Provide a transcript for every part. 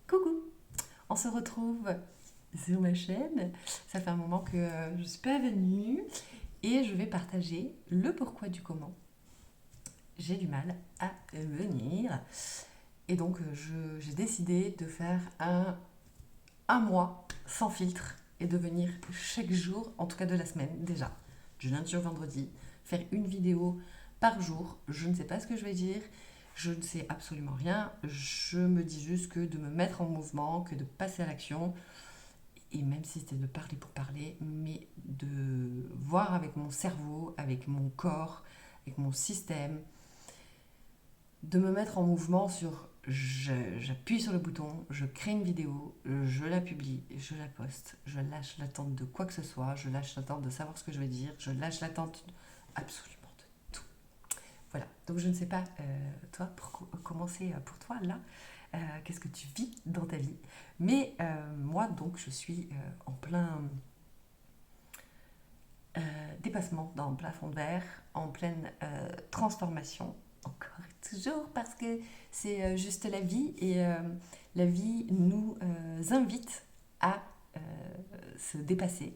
Coucou, on se retrouve sur ma chaîne. Ça fait un moment que je ne suis pas venue et je vais partager le pourquoi du comment. J'ai du mal à venir et donc j'ai décidé de faire un mois sans filtre et de venir chaque jour, en tout cas de la semaine déjà, du lundi au vendredi, faire une vidéo par jour. Je ne sais pas ce que je vais dire, je ne sais absolument rien. Je me dis juste que de me mettre en mouvement, que de passer à l'action, et même si c'était de parler pour parler, mais de voir avec mon cerveau, avec mon corps, avec mon système, de me mettre en mouvement sur j'appuie sur le bouton, je crée une vidéo, je la publie, je la poste, je lâche l'attente de quoi que ce soit, je lâche l'attente de savoir ce que je vais dire, je lâche l'attente absolument de tout. Voilà, donc je ne sais pas, toi, pour commencer pour toi là, qu'est-ce que tu vis dans ta vie. Mais moi, donc, je suis en plein dépassement dans le plafond de verre, en pleine transformation, encore et toujours, parce que c'est juste la vie et la vie nous invite à euh, se dépasser,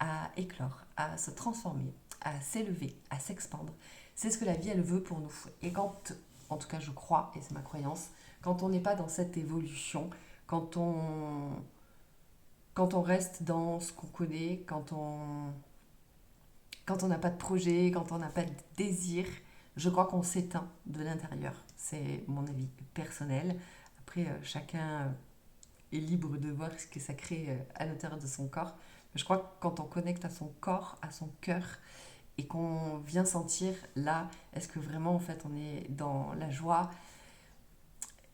à éclore, à se transformer, à s'élever, à s'expandre. C'est ce que la vie, elle veut pour nous. Et quand, en tout cas je crois, et c'est ma croyance, quand on n'est pas dans cette évolution, quand on, quand on reste dans ce qu'on connaît, quand on n'a pas de projet, quand on n'a pas de désir, je crois qu'on s'éteint de l'intérieur. C'est mon avis personnel. Après, chacun est libre de voir ce que ça crée à l'intérieur de son corps. Mais je crois que quand on connecte à son corps, à son cœur, et qu'on vient sentir là, est-ce que vraiment en fait on est dans la joie.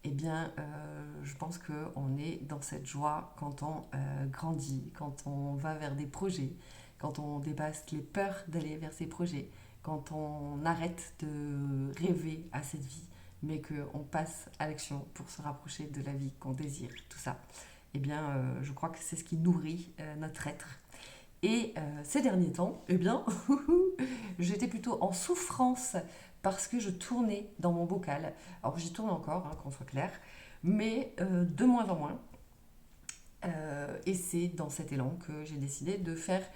Eh bien, je pense qu'on est dans cette joie quand on grandit, quand on va vers des projets, quand on dépasse les peurs d'aller vers ces projets, quand on arrête de rêver à cette vie, mais qu'on passe à l'action pour se rapprocher de la vie qu'on désire, tout ça. Eh bien, je crois que c'est ce qui nourrit notre être. Et ces derniers temps, eh bien, j'étais plutôt en souffrance parce que je tournais dans mon bocal. Alors j'y tourne encore, hein, qu'on soit clair, mais de moins en moins. Et c'est dans cet élan que j'ai décidé de faire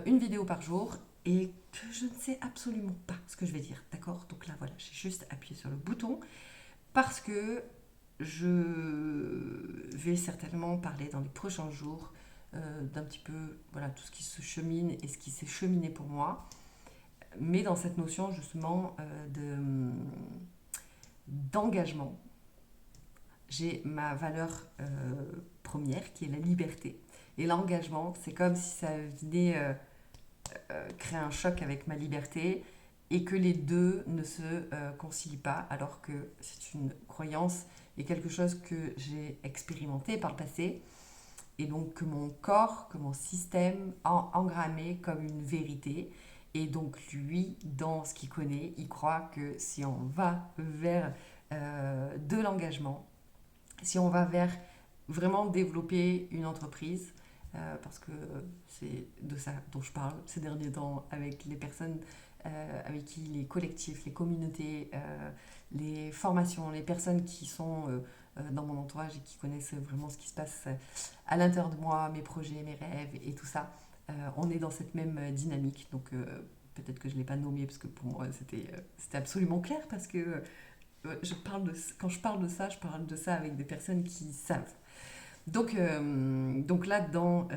une vidéo par jour et que je ne sais absolument pas ce que je vais dire. D'accord. Donc là, voilà, j'ai juste appuyé sur le bouton parce que je vais certainement parler dans les prochains jours d'un petit peu voilà, tout ce qui se chemine et ce qui s'est cheminé pour moi, mais dans cette notion justement d'engagement. J'ai ma valeur première qui est la liberté. Et l'engagement, c'est comme si ça venait créer un choc avec ma liberté et que les deux ne se concilient pas, alors que c'est une croyance et quelque chose que j'ai expérimenté par le passé et donc que mon corps, que mon système a engrammé comme une vérité. Et donc lui, dans ce qu'il connaît, il croit que si on va vers de l'engagement, si on va vers vraiment développer une entreprise, parce que c'est de ça dont je parle ces derniers temps avec les personnes avec qui les collectifs, les communautés, les formations, les personnes qui sont dans mon entourage et qui connaissent vraiment ce qui se passe à l'intérieur de moi, mes projets, mes rêves et tout ça. On est dans cette même dynamique. Donc peut-être que je ne l'ai pas nommé parce que pour moi c'était absolument clair parce que quand je parle de ça, je parle de ça avec des personnes qui savent. Donc là, dans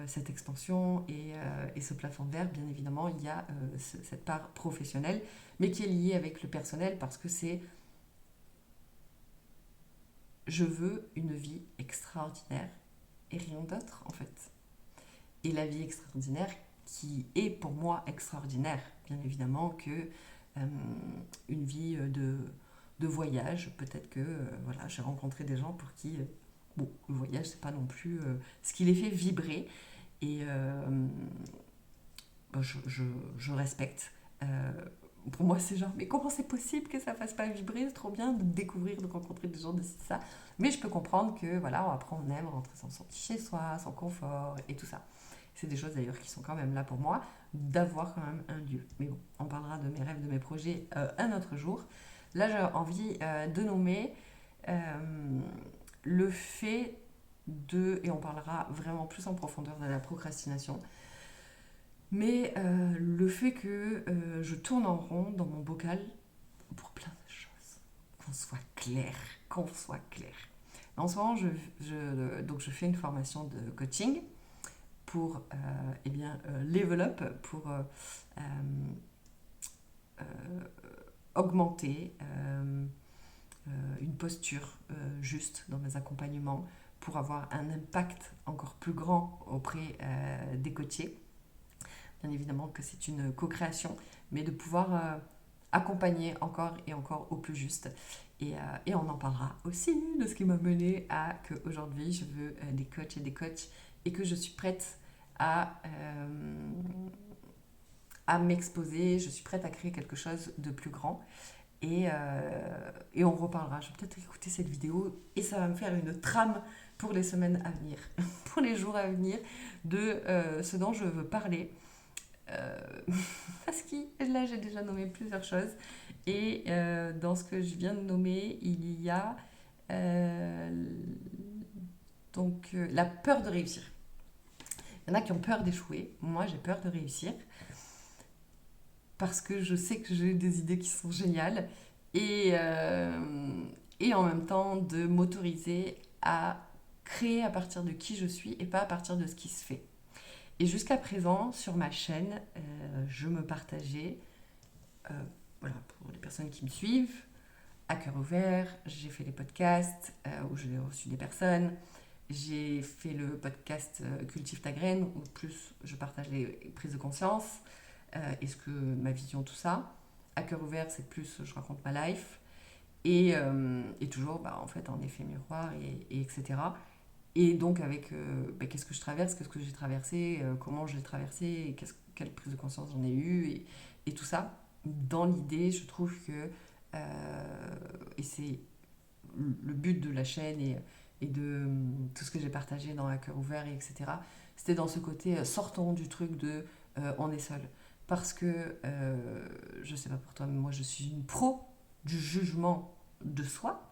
cette expansion et ce plafond de verre, bien évidemment, il y a cette part professionnelle, mais qui est liée avec le personnel parce que c'est je veux une vie extraordinaire et rien d'autre en fait. Et la vie extraordinaire qui est pour moi extraordinaire, bien évidemment, que une vie de voyage. Peut-être que voilà, j'ai rencontré des gens pour qui bon, le voyage, c'est pas non plus ce qui les fait vibrer. Et ben, je respecte. Euh, pour moi, c'est genre, mais comment c'est possible que ça fasse pas vibrer? C'est trop bien de découvrir, de rencontrer des gens, de ça. Mais je peux comprendre que, voilà, après, on aime rentrer sans sortir chez soi, sans confort et tout ça. C'est des choses d'ailleurs qui sont quand même là pour moi, d'avoir quand même un lieu. Mais bon, on parlera de mes rêves, de mes projets un autre jour. Là, j'ai envie de nommer euh, le fait et on parlera vraiment plus en profondeur de la procrastination, mais le fait que je tourne en rond dans mon bocal pour plein de choses, qu'on soit clair, qu'on soit clair. En ce moment, donc je fais une formation de coaching pour level up, pour augmenter une posture juste dans mes accompagnements, pour avoir un impact encore plus grand auprès des coachés. Bien évidemment que c'est une co-création, mais de pouvoir accompagner encore et encore au plus juste. Et on en parlera aussi de ce qui m'a mené à qu'aujourd'hui je veux des coachs et des coachs et que je suis prête à m'exposer, je suis prête à créer quelque chose de plus grand. Et on reparlera. Je vais peut-être écouter cette vidéo et ça va me faire une trame pour les semaines à venir, pour les jours à venir, de ce dont je veux parler. Parce que là, j'ai déjà nommé plusieurs choses. Et dans ce que je viens de nommer, il y a la peur de réussir. Il y en a qui ont peur d'échouer. Moi, j'ai peur de réussir. Parce que je sais que j'ai des idées qui sont géniales. Et en même temps, de m'autoriser à créer à partir de qui je suis et pas à partir de ce qui se fait. Et jusqu'à présent, sur ma chaîne, je me partageais, voilà, pour les personnes qui me suivent, à cœur ouvert, j'ai fait les podcasts où j'ai reçu des personnes, j'ai fait le podcast Cultive ta graine, où plus je partage les prises de conscience, ma vision, tout ça. À cœur ouvert, c'est plus je raconte ma life, et toujours en fait en effet miroir, etc. Et donc avec qu'est-ce que je traverse, qu'est-ce que j'ai traversé, comment je l'ai traversé, et quelle prise de conscience j'en ai eue, et tout ça. Dans l'idée, je trouve que, et c'est le but de la chaîne et de tout ce que j'ai partagé dans Un cœur ouvert, etc., c'était dans ce côté, sortons du truc de on est seul. Parce que, je sais pas pour toi, mais moi je suis une pro du jugement de soi.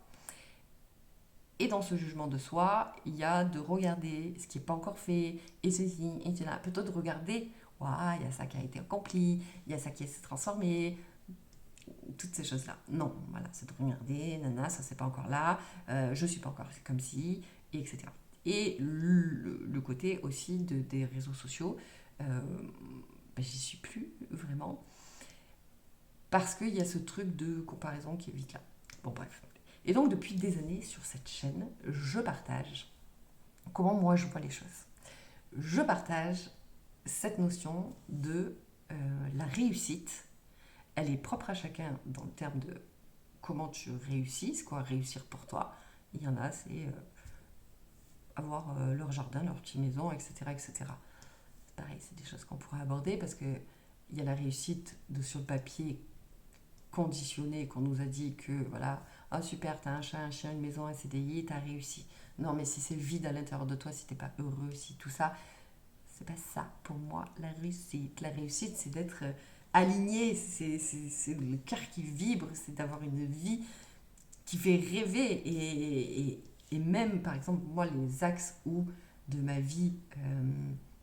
Et dans ce jugement de soi, il y a de regarder ce qui n'est pas encore fait, et ceci, et cela. Plutôt de regarder, waouh, il y a ça qui a été accompli, il y a ça qui s'est transformé, toutes ces choses-là. Non, voilà, c'est de regarder, nana, ça c'est pas encore là, je suis pas encore comme si, etc. Et le côté aussi des réseaux sociaux, j'y suis plus vraiment, parce qu'il y a ce truc de comparaison qui est vite là. Bon, bref. Et donc, depuis des années, sur cette chaîne, je partage comment moi je vois les choses. Je partage cette notion de la réussite. Elle est propre à chacun dans le terme de comment tu réussis, c'est quoi réussir pour toi. Il y en a, c'est avoir leur jardin, leur petite maison, etc., etc. C'est pareil, c'est des choses qu'on pourrait aborder parce qu'il y a la réussite sur le papier conditionné, qu'on nous a dit que voilà, ah super, t'as un chat, un chien, une maison, un CDI, t'as réussi. Non, mais si c'est vide à l'intérieur de toi, si t'es pas heureux, si tout ça, c'est pas ça pour moi la réussite. La réussite, c'est d'être aligné, c'est le cœur qui vibre, c'est d'avoir une vie qui fait rêver. Et même, par exemple, moi, les axes de ma vie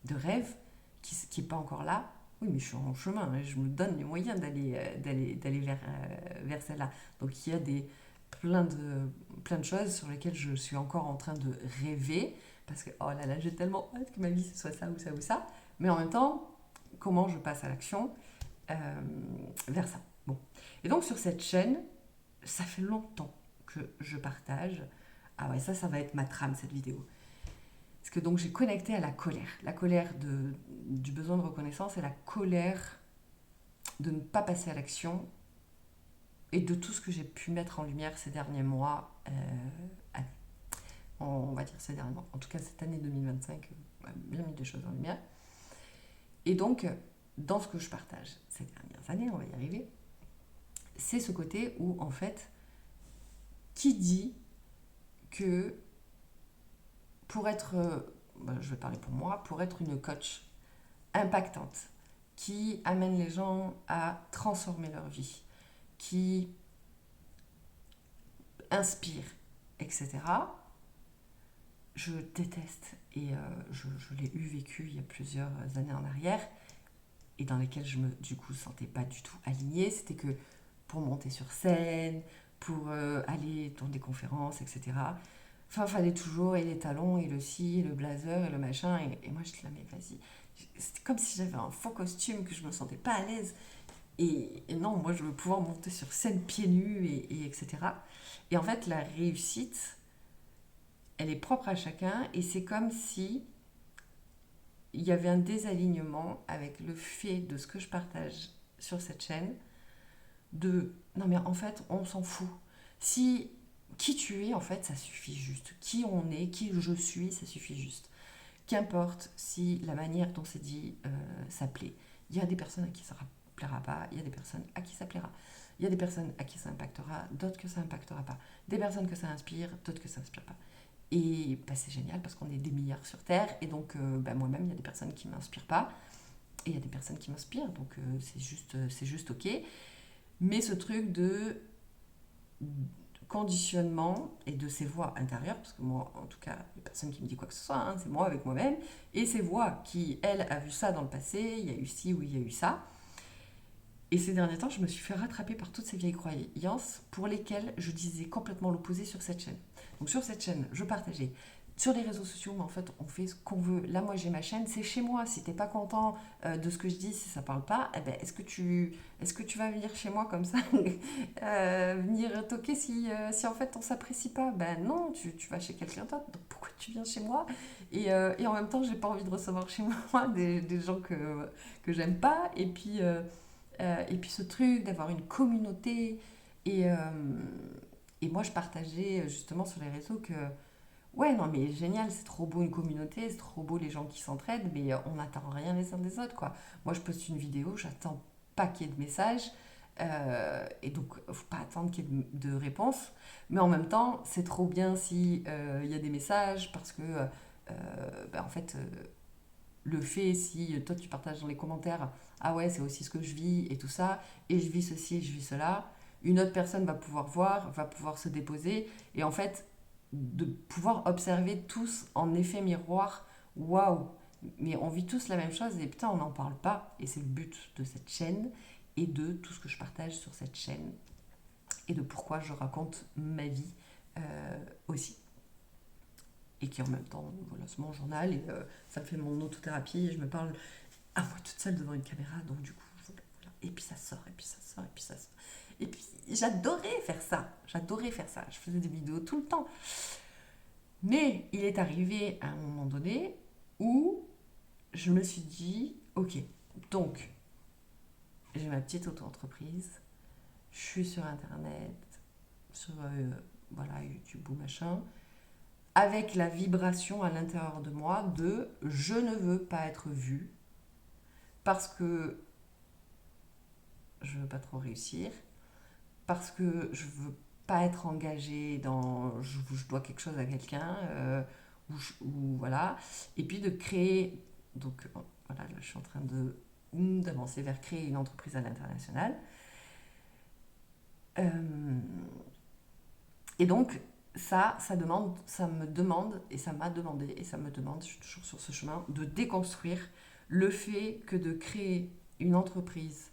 de rêve, qui n'est pas encore là, oui, mais je suis en chemin, je me donne les moyens d'aller vers celle-là. Donc il y a plein de choses sur lesquelles je suis encore en train de rêver, parce que, oh là là, j'ai tellement hâte que ma vie ce soit ça ou ça ou ça, mais en même temps, comment je passe à l'action vers ça. Bon. Et donc sur cette chaîne, ça fait longtemps que je partage. Ah ouais, ça va être ma trame, cette vidéo. Parce que donc j'ai connecté à la colère du besoin de reconnaissance et la colère de ne pas passer à l'action et de tout ce que j'ai pu mettre en lumière ces derniers mois, on va dire ces derniers mois, en tout cas cette année 2025, bien mis des choses en lumière. Et donc, dans ce que je partage ces dernières années, on va y arriver, c'est ce côté où en fait, qui dit que pour être, je vais parler pour moi, pour être une coach impactante, qui amène les gens à transformer leur vie, qui inspire, etc., je déteste et je l'ai vécu il y a plusieurs années en arrière et dans lesquelles je me du coup sentais pas du tout alignée. C'était que pour monter sur scène, pour aller dans des conférences, etc. Enfin, fallait toujours et les talons et le ci, et le blazer et le machin. Et moi, je dis là, mais vas-y. C'était comme si j'avais un faux costume que je me sentais pas à l'aise. Et non, moi, je veux pouvoir monter sur scène pieds nus et etc. Et en fait, la réussite, elle est propre à chacun. Et c'est comme si il y avait un désalignement avec le fait de ce que je partage sur cette chaîne. De non, mais en fait, on s'en fout. Si qui tu es, en fait, ça suffit juste. Qui on est, qui je suis, ça suffit juste. Qu'importe si la manière dont c'est dit ça plaît. Il y a des personnes à qui ça plaira pas, il y a des personnes à qui ça plaira. Il y a des personnes à qui ça impactera, d'autres que ça impactera pas. Des personnes que ça inspire, d'autres que ça inspire pas. Et bah, c'est génial parce qu'on est des milliards sur Terre. Et donc, bah, moi-même, il y a des personnes qui ne m'inspirent pas. Et il y a des personnes qui m'inspirent. Donc, c'est juste OK. Mais ce truc de conditionnement et de ses voix intérieures, parce que moi, en tout cas, il n'y a personne qui me dit quoi que ce soit, hein, c'est moi avec moi-même, et ses voix qui, elle, a vu ça dans le passé, il y a eu ci ou il y a eu ça. Et ces derniers temps, je me suis fait rattraper par toutes ces vieilles croyances pour lesquelles je disais complètement l'opposé sur cette chaîne. Donc sur cette chaîne, je partageais sur les réseaux sociaux, mais en fait, on fait ce qu'on veut. Là, moi, j'ai ma chaîne, c'est chez moi. Si t'es pas content de ce que je dis, si ça parle pas, eh ben, est-ce que tu vas venir chez moi comme ça, venir toquer si en fait on s'apprécie pas? Ben non, tu vas chez quelqu'un d'autre. Donc pourquoi tu viens chez moi? Et en même temps, j'ai pas envie de recevoir chez moi des gens que j'aime pas. Et puis ce truc d'avoir une communauté. Et, euh, et moi, je partageais justement sur les réseaux que, ouais, non, mais génial, c'est trop beau une communauté, c'est trop beau les gens qui s'entraident, mais on n'attend rien les uns des autres, quoi. Moi, je poste une vidéo, j'attends pas qu'il y ait de messages. Et donc, faut pas attendre qu'il y ait de réponses. Mais en même temps, c'est trop bien si il y a des messages parce que, ben, en fait, le fait si toi tu partages dans les commentaires ah ouais c'est aussi ce que je vis et tout ça et je vis ceci et je vis cela, une autre personne va pouvoir voir, va pouvoir se déposer et en fait de pouvoir observer tous en effet miroir, waouh, mais on vit tous la même chose et putain on n'en parle pas et c'est le but de cette chaîne et de tout ce que je partage sur cette chaîne et de pourquoi je raconte ma vie aussi et qui en même temps, voilà, c'est mon journal et ça me fait mon autothérapie et je me parle à moi toute seule devant une caméra, donc du coup, voilà. Et puis ça sort, et puis ça sort, et puis ça sort. Et puis j'adorais faire ça, je faisais des vidéos tout le temps. Mais il est arrivé à un moment donné où je me suis dit, ok, donc j'ai ma petite auto-entreprise, je suis sur Internet, sur voilà, YouTube ou machin, avec la vibration à l'intérieur de moi de je ne veux pas être vue parce que je veux pas trop réussir, parce que je veux pas être engagée dans je dois quelque chose à quelqu'un, ou voilà, et puis de créer, donc voilà, là je suis en train d'avancer vers créer une entreprise à l'international. Euh, et donc ça me demande, et ça m'a demandé, et ça me demande, je suis toujours sur ce chemin, de déconstruire le fait que de créer une entreprise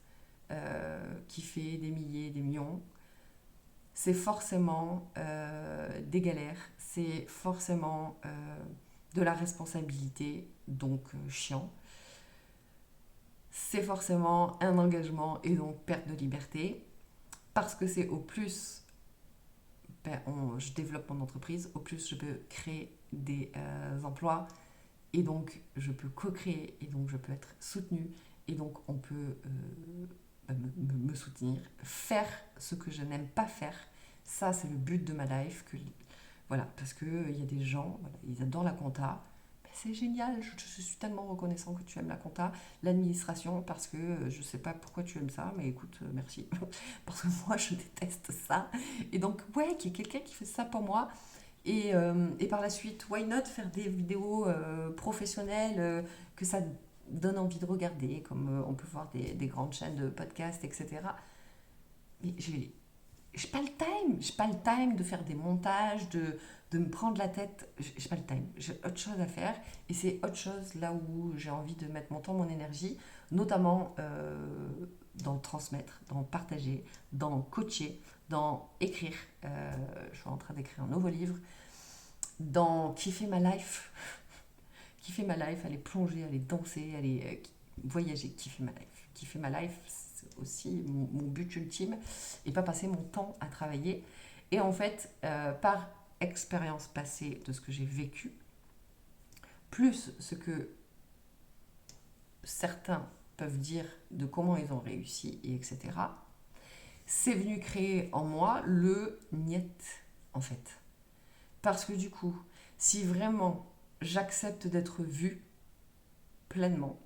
qui fait des milliers, des millions, c'est forcément des galères, c'est forcément de la responsabilité, donc chiant. C'est forcément un engagement et donc perte de liberté, parce que c'est au plus je développe mon entreprise, au plus je peux créer des emplois et donc je peux co-créer et donc je peux être soutenue et donc on peut me soutenir, faire ce que je n'aime pas faire. Ça, c'est le but de ma life. Voilà, parce qu'il y a des gens, voilà, ils adorent la compta. Ben, c'est génial, je suis tellement reconnaissant que tu aimes la compta, l'administration, parce que je sais pas pourquoi tu aimes ça, mais écoute, merci. Parce que moi, je déteste ça. Et donc, ouais, qu'il y ait quelqu'un qui fait ça pour moi. Et par la suite, why not faire des vidéos professionnelles que ça donne envie de regarder, comme on peut voir des grandes chaînes de podcasts, etc. Mais j'ai pas le time. J'ai pas le time de faire des montages, de me prendre la tête. J'ai pas le time. J'ai autre chose à faire. Et c'est autre chose là où j'ai envie de mettre mon temps, mon énergie, notamment dans transmettre, dans partager, dans coacher, dans écrire. Je suis en train d'écrire un nouveau livre. Dans kiffer ma life. Kiffer ma life, aller plonger, aller danser, aller voyager, kiffer ma life. Kiffer ma life, c'est aussi mon but ultime et pas passer mon temps à travailler. Et en fait, par expérience passée de ce que j'ai vécu, plus ce que certains peuvent dire de comment ils ont réussi, et etc., c'est venu créer en moi le niet, en fait. Parce que du coup, si vraiment j'accepte d'être vue pleinement,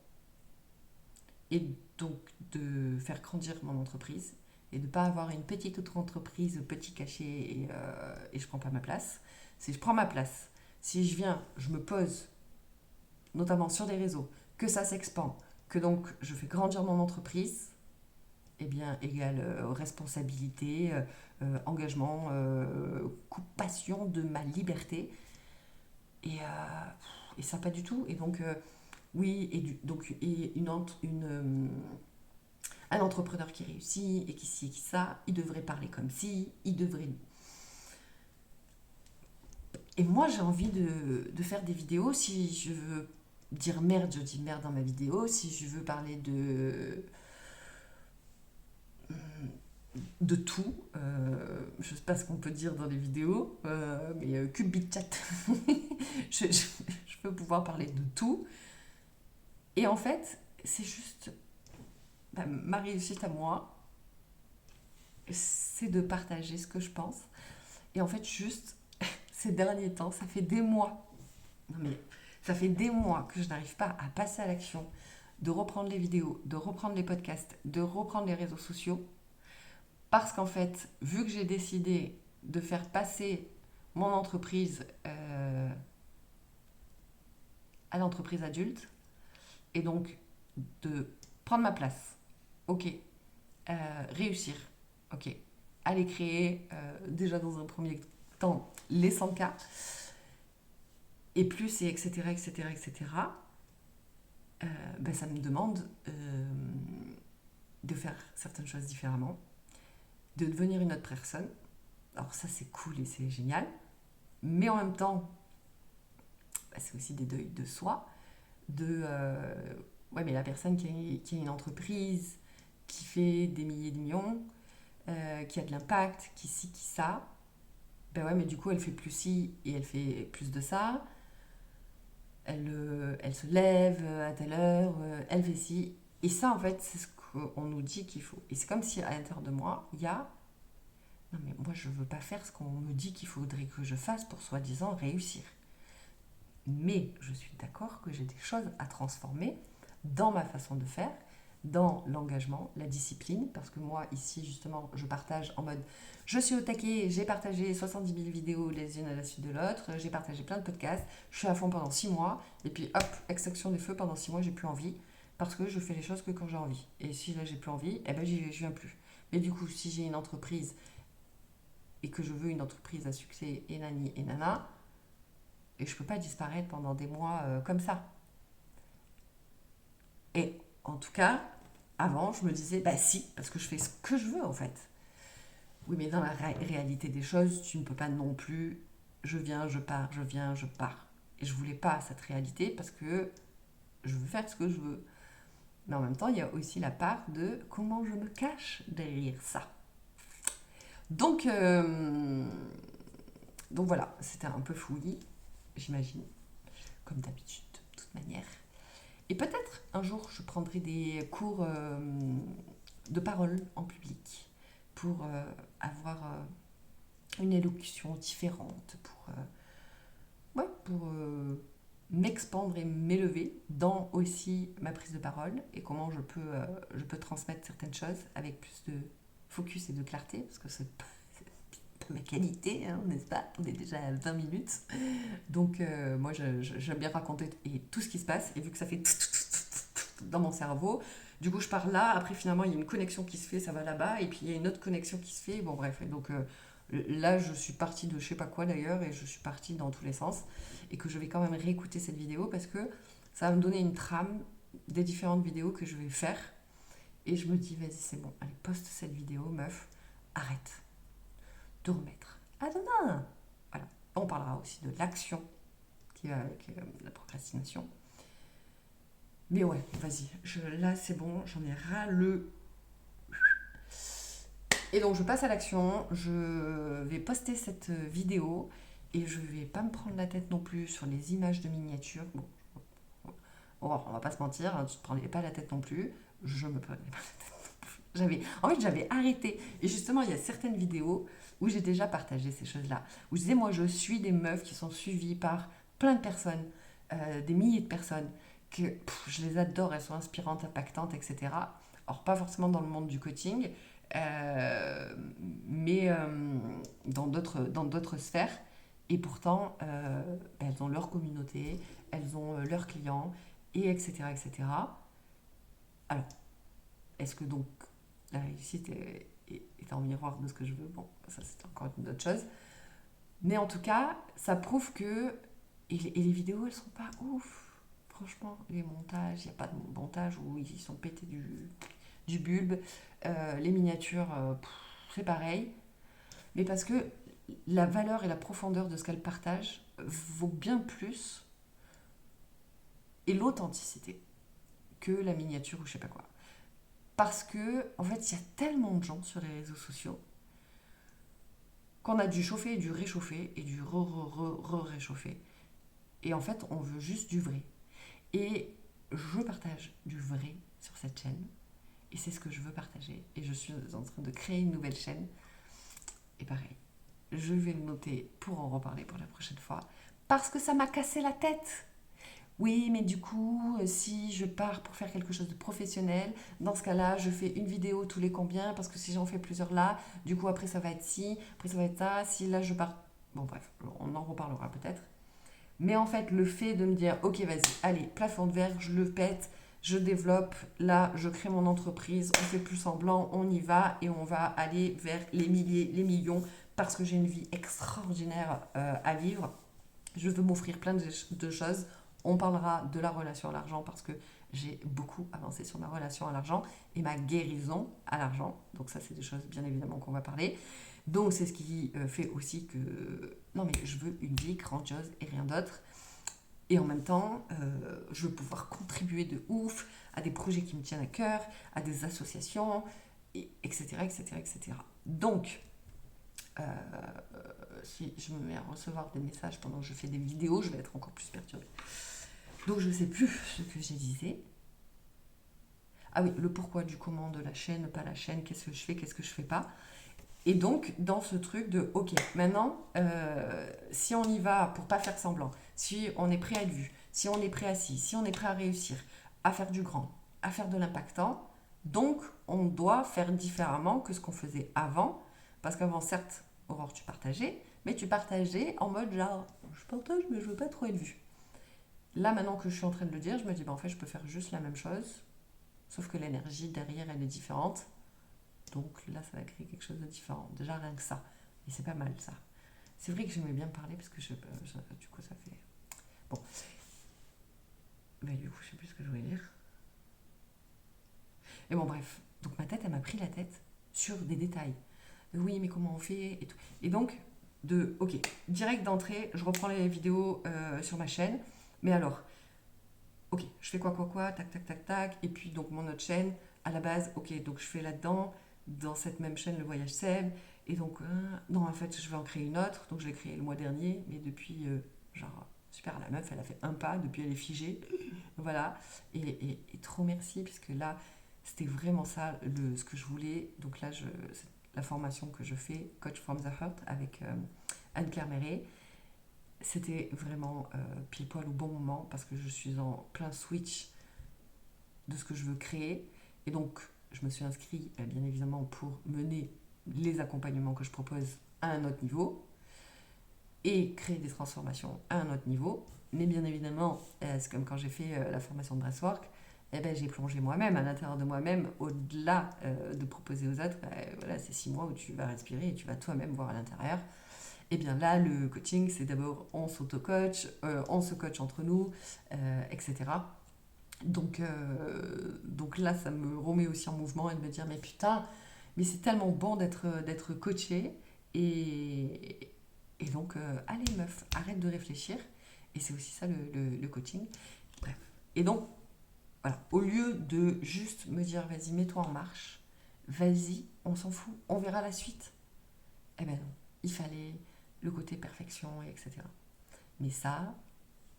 et donc de faire grandir mon entreprise et de ne pas avoir une petite autre entreprise au petit cachet et je ne prends pas ma place. Si je prends ma place, si je viens, je me pose, notamment sur des réseaux, que ça s'expand, que donc je fais grandir mon entreprise, eh bien, égale responsabilité, engagement, passion de ma liberté. Et ça, pas du tout. Et donc, oui, un entrepreneur qui réussit et qui ci et qui ça, il devrait parler comme ci, il devrait. Et moi, j'ai envie de faire des vidéos. Si je veux dire merde, je dis merde dans ma vidéo. Si je veux parler de tout, je sais pas ce qu'on peut dire dans les vidéos, mais chat, je peux pouvoir parler de tout. Et en fait, c'est juste ma réussite à moi, c'est de partager ce que je pense. Et en fait, juste ces derniers temps, ça fait des mois, non mais ça fait des mois que je n'arrive pas à passer à l'action, de reprendre les vidéos, de reprendre les podcasts, de reprendre les réseaux sociaux. Parce qu'en fait, vu que j'ai décidé de faire passer mon entreprise à l'entreprise adulte, et donc de prendre ma place, ok, réussir, ok, aller créer déjà dans un premier temps les 100K, et plus, et etc., etc., etc., ça me demande de faire certaines choses différemment, de devenir une autre personne. Alors ça, c'est cool et c'est génial, mais en même temps, c'est aussi des deuils de soi, ouais, mais la personne qui a une entreprise, qui fait des milliers de millions, qui a de l'impact, qui ci, qui ça, ben ouais, mais du coup, elle fait plus ci et elle fait plus de ça. Elle se lève à telle heure, elle fait ci. Et ça, en fait, c'est ce qu'on nous dit qu'il faut. Et c'est comme si à l'intérieur de moi, il y a non, mais moi, je ne veux pas faire ce qu'on me dit qu'il faudrait que je fasse pour soi-disant réussir. Mais je suis d'accord que j'ai des choses à transformer dans ma façon de faire, dans l'engagement, la discipline, parce que moi, ici, justement, je partage en mode je suis au taquet, j'ai partagé 70 000 vidéos les unes à la suite de l'autre, j'ai partagé plein de podcasts, je suis à fond pendant 6 mois, et puis hop, extinction des feux, pendant 6 mois, j'ai plus envie, parce que je fais les choses que quand j'ai envie. Et si là, j'ai plus envie, eh ben, je viens plus. Mais du coup, si j'ai une entreprise et que je veux une entreprise à succès et nani et nana, et je peux pas disparaître pendant des mois comme ça. Et en tout cas, avant, je me disais, bah si, parce que je fais ce que je veux en fait. Oui, mais dans la réalité des choses, tu ne peux pas non plus, je viens, je pars, je viens, je pars. Et je voulais pas cette réalité parce que je veux faire ce que je veux. Mais en même temps, il y a aussi la part de comment je me cache derrière ça. Donc, donc voilà, c'était un peu fouillis, j'imagine, comme d'habitude, de toute manière. Et peut-être un jour, je prendrai des cours de parole en public pour avoir une élocution différente, pour m'expandre et m'élever dans aussi ma prise de parole et comment je peux transmettre certaines choses avec plus de focus et de clarté, parce que c'est pas ma qualité, hein, n'est-ce pas? On est déjà à 20 minutes. Donc, moi, j'aime bien raconter et tout ce qui se passe. Et vu que ça fait dans mon cerveau, Du coup, je pars là, après finalement, il y a une connexion qui se fait, ça va là-bas, et puis il y a une autre connexion qui se fait, bon bref. Et donc là, je suis partie de je sais pas quoi d'ailleurs, et je suis partie dans tous les sens, et que je vais quand même réécouter cette vidéo parce que ça va me donner une trame des différentes vidéos que je vais faire. Et je me dis, vas-y, c'est bon, allez, poste cette vidéo, meuf, arrête de remettre à demain. Voilà. On parlera aussi de l'action qui va avec la procrastination. Mais ouais, vas-y, là c'est bon, j'en ai ras le. Et donc je passe à l'action, je vais poster cette vidéo et je vais pas me prendre la tête non plus sur les images de miniatures. Bon, on va pas se mentir, hein, tu te prenais pas la tête non plus. Je me prenais pas la tête non plus. J'avais arrêté. Et justement, il y a certaines vidéos où j'ai déjà partagé ces choses-là. Où je disais, moi, je suis des meufs qui sont suivies par plein de personnes, des milliers de personnes, que je les adore, elles sont inspirantes, impactantes, etc. Alors, pas forcément dans le monde du coaching, euh, mais dans d'autres sphères. Et pourtant, elles ont leur communauté, elles ont leurs clients, et etc., etc. Alors, est-ce que donc la réussite est en miroir de ce que je veux? Bon, ça c'est encore une autre chose. Mais en tout cas, ça prouve que... Et les vidéos, elles sont pas ouf. Franchement, les montages, il n'y a pas de montage où ils sont pétés du bulbe. Les miniatures, c'est pareil. Mais parce que la valeur et la profondeur de ce qu'elles partagent vaut bien plus, et l'authenticité, que la miniature ou je sais pas quoi. Parce que, en fait, il y a tellement de gens sur les réseaux sociaux qu'on a dû chauffer et du réchauffer et du réchauffer. Et en fait, on veut juste du vrai. Et je partage du vrai sur cette chaîne. Et c'est ce que je veux partager. Et je suis en train de créer une nouvelle chaîne. Et pareil, je vais le noter pour en reparler pour la prochaine fois. Parce que ça m'a cassé la tête. Oui, mais du coup, si je pars pour faire quelque chose de professionnel, dans ce cas-là, je fais une vidéo tous les combien, parce que si j'en fais plusieurs là, du coup, après ça va être ci, après ça va être ça, si là je pars... Bon, bref, on en reparlera peut-être. Mais en fait, le fait de me dire, ok, vas-y, allez, plafond de verre, je le pète, je développe, là, je crée mon entreprise, on fait plus semblant, on y va, et on va aller vers les milliers, les millions, parce que j'ai une vie extraordinaire à vivre. Je veux m'offrir plein de choses. On parlera de la relation à l'argent parce que j'ai beaucoup avancé sur ma relation à l'argent et ma guérison à l'argent. Donc ça, c'est des choses bien évidemment qu'on va parler. Donc c'est ce qui fait aussi que... Non mais je veux une vie grandiose et rien d'autre. Et en même temps, je veux pouvoir contribuer de ouf à des projets qui me tiennent à cœur, à des associations, etc., etc., etc. Donc, si je me mets à recevoir des messages pendant que je fais des vidéos, je vais être encore plus perturbée. Donc je ne sais plus ce que j'ai disais. Ah oui, le pourquoi du comment de la chaîne, pas la chaîne, qu'est-ce que je fais, qu'est-ce que je fais pas. Et donc, dans ce truc de, ok, maintenant, si on y va pour pas faire semblant, si on est prêt à être vu, si on est prêt à ci, si on est prêt à réussir, à faire du grand, à faire de l'impactant, donc on doit faire différemment que ce qu'on faisait avant, parce qu'avant, certes, Aurore, tu partageais, mais tu partageais en mode genre, je partage, mais je veux pas trop être vue. Là, maintenant que je suis en train de le dire, je me dis, bah, en fait, je peux faire juste la même chose, sauf que l'énergie derrière, elle est différente. Donc là, ça va créer quelque chose de différent. Déjà, rien que ça. Et c'est pas mal, ça. C'est vrai que j'aimais bien parler parce que du coup, ça fait... Bon. Mais du coup, je sais plus ce que je voulais dire. Et bon, bref. Donc ma tête, elle m'a pris la tête sur des détails. Oui, mais comment on fait et tout. Et donc, ok, direct d'entrée, je reprends les vidéos sur ma chaîne. Mais alors, ok, je fais quoi, tac, tac, tac, tac. Et puis, donc, mon autre chaîne, à la base, ok, donc je fais là-dedans, dans cette même chaîne, le voyage Seb. Et donc, non, en fait, je vais en créer une autre. Donc, je l'ai créée le mois dernier, mais depuis, genre, super, la meuf, elle a fait un pas, depuis, elle est figée. Voilà. Et trop merci, puisque là, c'était vraiment ça, ce que je voulais. Donc là, c'est la formation que je fais, Coach from the Heart, avec Anne-Claire Méret. C'était vraiment pile poil au bon moment parce que je suis en plein switch de ce que je veux créer. Et donc, je me suis inscrite, bien évidemment, pour mener les accompagnements que je propose à un autre niveau et créer des transformations à un autre niveau. Mais bien évidemment, c'est comme quand j'ai fait la formation de Breathwork, eh ben, j'ai plongé moi-même à l'intérieur de moi-même, au-delà de proposer aux autres. Voilà, c'est 6 mois où tu vas respirer et tu vas toi-même voir à l'intérieur. Et bien là, le coaching, c'est d'abord on s'auto-coach, on se coach entre nous, etc. Donc là, ça me remet aussi en mouvement et de me dire, mais putain, mais c'est tellement bon d'être coaché. Et, et donc, allez meuf, arrête de réfléchir. Et c'est aussi ça le coaching. Bref. Et donc, voilà, au lieu de juste me dire, vas-y, mets-toi en marche, vas-y, on s'en fout, on verra la suite. Eh ben non, il fallait le côté perfection, etc. Mais ça,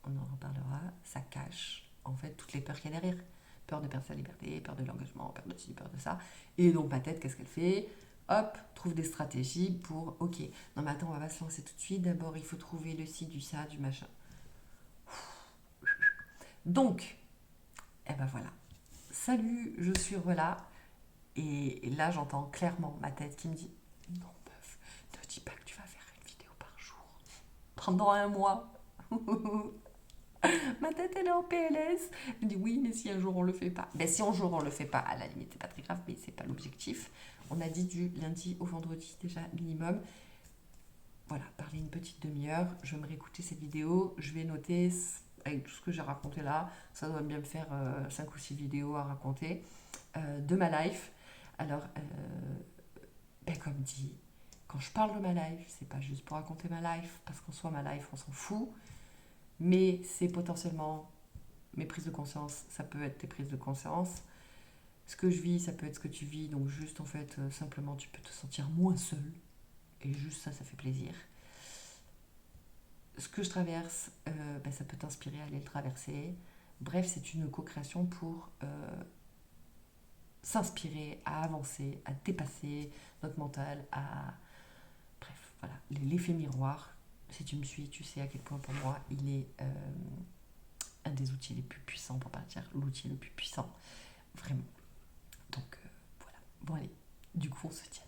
on en reparlera, ça cache en fait toutes les peurs qu'il y a derrière. Peur de perdre sa liberté, peur de l'engagement, peur de ci, peur de ça. Et donc ma tête, qu'est-ce qu'elle fait? Hop, trouve des stratégies pour, ok, non mais attends, on va pas se lancer tout de suite, d'abord il faut trouver le ci, du ça, du machin. Donc, eh ben voilà, salut, je suis voilà. Et là, j'entends clairement ma tête qui me dit, non meuf, ne dis pas que tu vas faire une vidéo par jour pendant un mois. Ma tête elle est en PLS. Elle dit oui, mais si un jour on le fait pas. Ben si un jour on le fait pas, à la limite c'est pas très grave, mais c'est pas l'objectif. On a dit du lundi au vendredi déjà minimum. Voilà, parler une petite demi-heure. Je vais me réécouter cette vidéo. Je vais noter avec tout ce que j'ai raconté là. Ça doit bien me faire 5 ou 6 vidéos à raconter de ma life. Alors, ben comme dit, quand je parle de ma life, c'est pas juste pour raconter ma life, parce qu'en soi ma life on s'en fout, mais c'est potentiellement mes prises de conscience, ça peut être tes prises de conscience. Ce que je vis, ça peut être ce que tu vis. Donc juste en fait, simplement, tu peux te sentir moins seul. Et juste ça, ça fait plaisir. Ce que je traverse, ben, ça peut t'inspirer à aller le traverser. Bref, c'est une co-création pour s'inspirer, à avancer, à dépasser notre mental, à... Bref, voilà, l'effet miroir. Si tu me suis, tu sais à quel point pour moi, il est un des outils les plus puissants, pour pas dire l'outil le plus puissant. Vraiment. Donc voilà. Bon allez, du coup on se tient